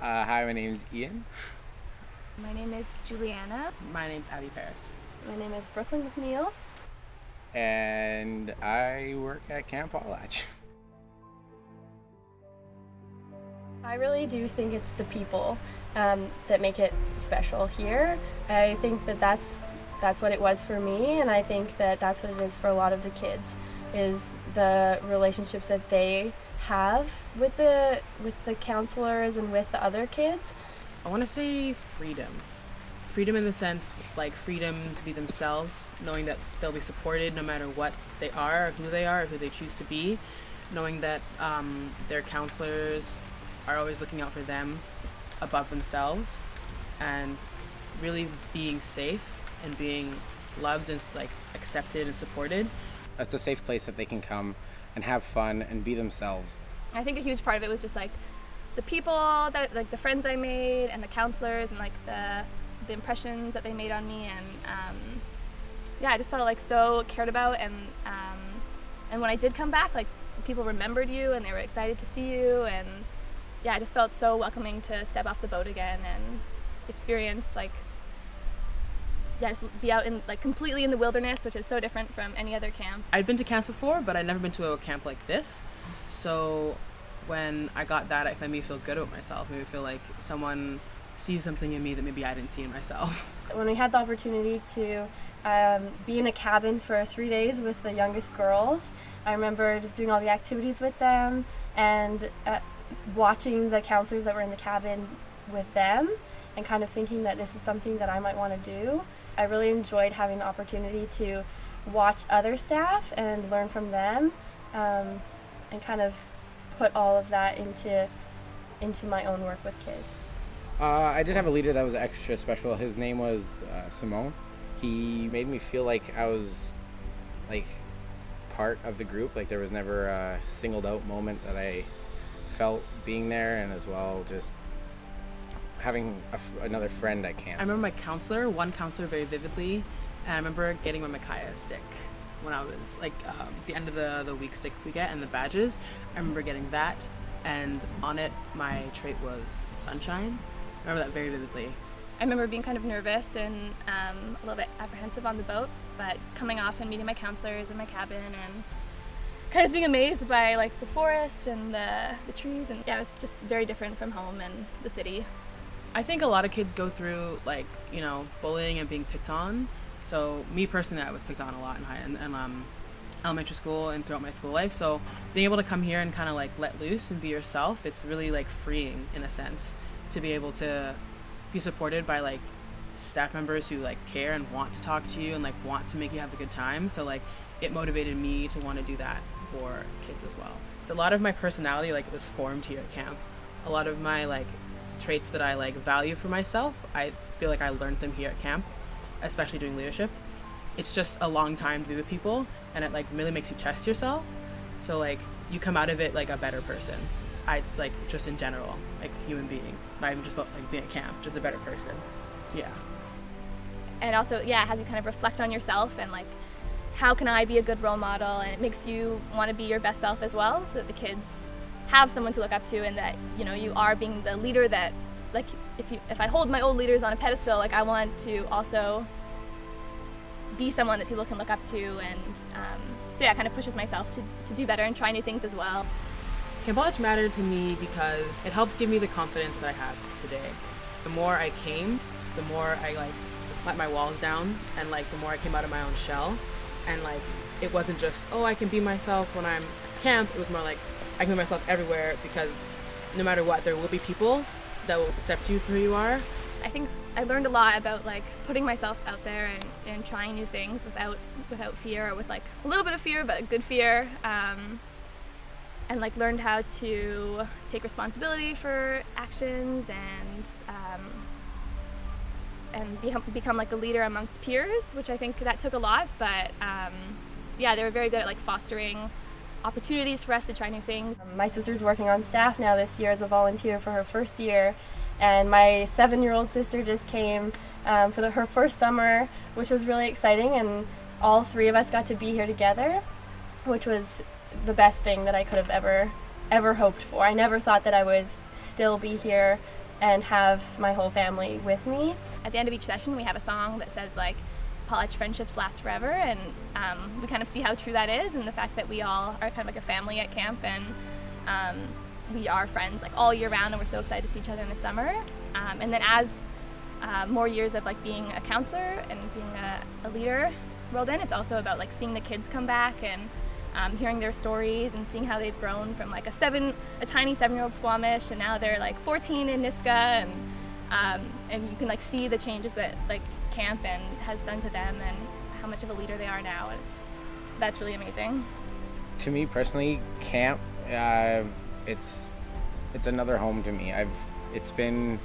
Hi, my name's Ian. My name is Juliana. My name's Abby Paris. My name is Brooklyn McNeil. And I work at Camp Potlatch. I really do think it's the people that make it special here. I think that that's what it was for me, and I think that that's what it is for a lot of the kids, is the relationships that they have with the counselors and with the other kids. I want to say freedom. Freedom in the sense, like freedom to be themselves, knowing that they'll be supported no matter what they are, or who they choose to be, knowing that their counselors are always looking out for them above themselves, and really being safe and being loved and like accepted and supported. It's a safe place that they can come and have fun and be themselves. I think a huge part of it was just like the people that, like the friends I made, and the counselors, and like the impressions that they made on me, and yeah, I just felt like so cared about, and when I did come back, like people remembered you and they were excited to see you, and yeah, I just felt so welcoming to step off the boat again and experience just be out in like completely in the wilderness, which is so different from any other camp. I'd been to camps before, but I'd never been to a camp like this. So when I got that, it made me feel good about myself. It made me feel like someone sees something in me that maybe I didn't see in myself. When we had the opportunity to be in a cabin for 3 days with the youngest girls, I remember just doing all the activities with them and watching the counselors that were in the cabin with them, and kind of thinking that this is something that I might want to do. I really enjoyed having the opportunity to watch other staff and learn from them, and kind of put all of that into my own work with kids. I did have a leader that was extra special. His name was Simone. He made me feel like I was like part of the group. Like there was never a singled out moment that I felt being there, and as well just having another friend at camp. I remember one counselor very vividly, and I remember getting my Micaiah stick when I was like the end of the week stick we get and the badges. I remember getting that, and on it my trait was sunshine. I remember that very vividly. I remember being kind of nervous and a little bit apprehensive on the boat, but coming off and meeting my counselors in my cabin and kind of being amazed by like the forest and the trees, and yeah, it was just very different from home and the city. I think a lot of kids go through like, bullying and being picked on. So me personally, I was picked on a lot in elementary school and throughout my school life. So being able to come here and kind of like let loose and be yourself, it's really like freeing in a sense to be able to be supported by like staff members who like care and want to talk to you and like want to make you have a good time. So like it motivated me to want to do that for kids as well. It's a lot of my personality like was formed here at camp. A lot of my like traits that I like value for myself, I feel like I learned them here at camp, especially doing leadership. It's just a long time to be with people, and it like really makes you test yourself. So like you come out of it like a better person. It's like just in general, like human being, not even just about like being at camp, just a better person. Yeah. And also, yeah, it has you kind of reflect on yourself and like, how can I be a good role model? And it makes you want to be your best self as well, so that the kids have someone to look up to, and that you are being the leader that, like, if I hold my old leaders on a pedestal, like I want to also be someone that people can look up to, and so yeah, it kind of pushes myself to do better and try new things as well. Camp Potlatch mattered to me because it helps give me the confidence that I have today. The more I came, the more I like let my walls down, and like the more I came out of my own shell, and like it wasn't just, oh, I can be myself when I'm at camp. It was more like I can be myself everywhere, because no matter what, there will be people that will accept you for who you are. I think I learned a lot about like putting myself out there and trying new things without fear, or with like a little bit of fear, but a good fear, and like learned how to take responsibility for actions, and become like a leader amongst peers, which I think that took a lot, but yeah, they were very good at like fostering opportunities for us to try new things. My sister's working on staff now this year as a volunteer for her first year, and my 7-year-old sister just came for her first summer, which was really exciting, and all 3 of us got to be here together, which was the best thing that I could have ever hoped for. I never thought that I would still be here and have my whole family with me. At the end of each session, we have a song that says like, Potlatch friendships last forever, and we kind of see how true that is, and the fact that we all are kind of like a family at camp, and we are friends like all year round, and we're so excited to see each other in the summer. And then as more years of like being a counselor and being a leader rolled in, it's also about like seeing the kids come back and hearing their stories and seeing how they've grown from like a tiny 7-year-old Squamish, and now they're like 14 in Niska, and you can like see the changes that like camp and has done to them and how much of a leader they are now. So that's really amazing. To me personally, camp, it's another home to me. I've been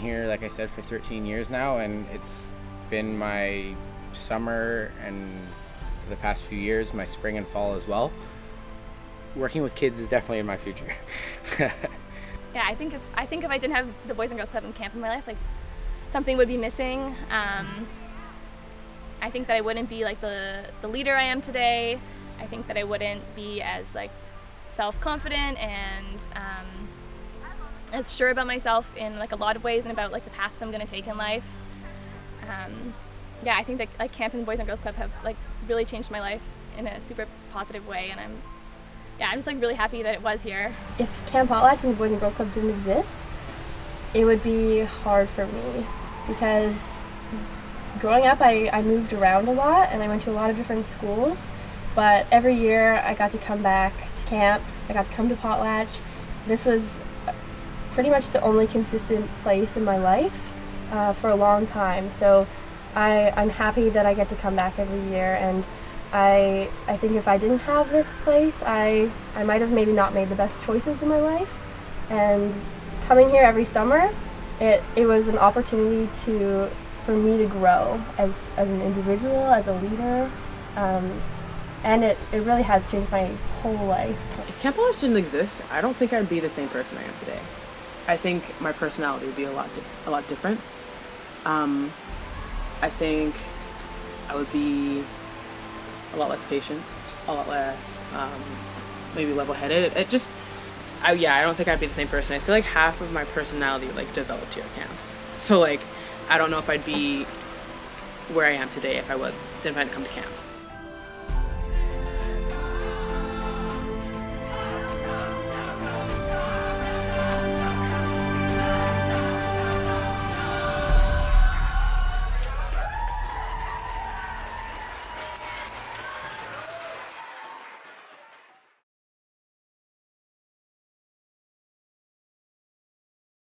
here, like I said, for 13 years now, and it's been my summer and for the past few years, my spring and fall as well. Working with kids is definitely in my future. Yeah, I think if I didn't have the Boys and Girls Club and camp in my life, like something would be missing. I think that I wouldn't be like the leader I am today. I think that I wouldn't be as like self-confident and as sure about myself in like a lot of ways and about like the paths I'm gonna take in life. Yeah, I think that like camp and Boys and Girls Club have like really changed my life in a super positive way, and I'm just like really happy that it was here. If Camp Potlatch and the Boys and Girls Club didn't exist, it would be hard for me, because growing up I moved around a lot and I went to a lot of different schools, but every year I got to come back to camp, I got to come to Potlatch. This was pretty much the only consistent place in my life for a long time, so I'm happy that I get to come back every year, and I think if I didn't have this place, I might have maybe not made the best choices in my life. And coming here every summer, it was an opportunity for me to grow as an individual, as a leader, and it really has changed my whole life. If Camp Potlatch didn't exist, I don't think I'd be the same person I am today. I think my personality would be a lot different. I think I would be a lot less patient, a lot less maybe level-headed. I don't think I'd be the same person. I feel like half of my personality like developed here at camp. So like I don't know if I'd be where I am today if I didn't come to camp.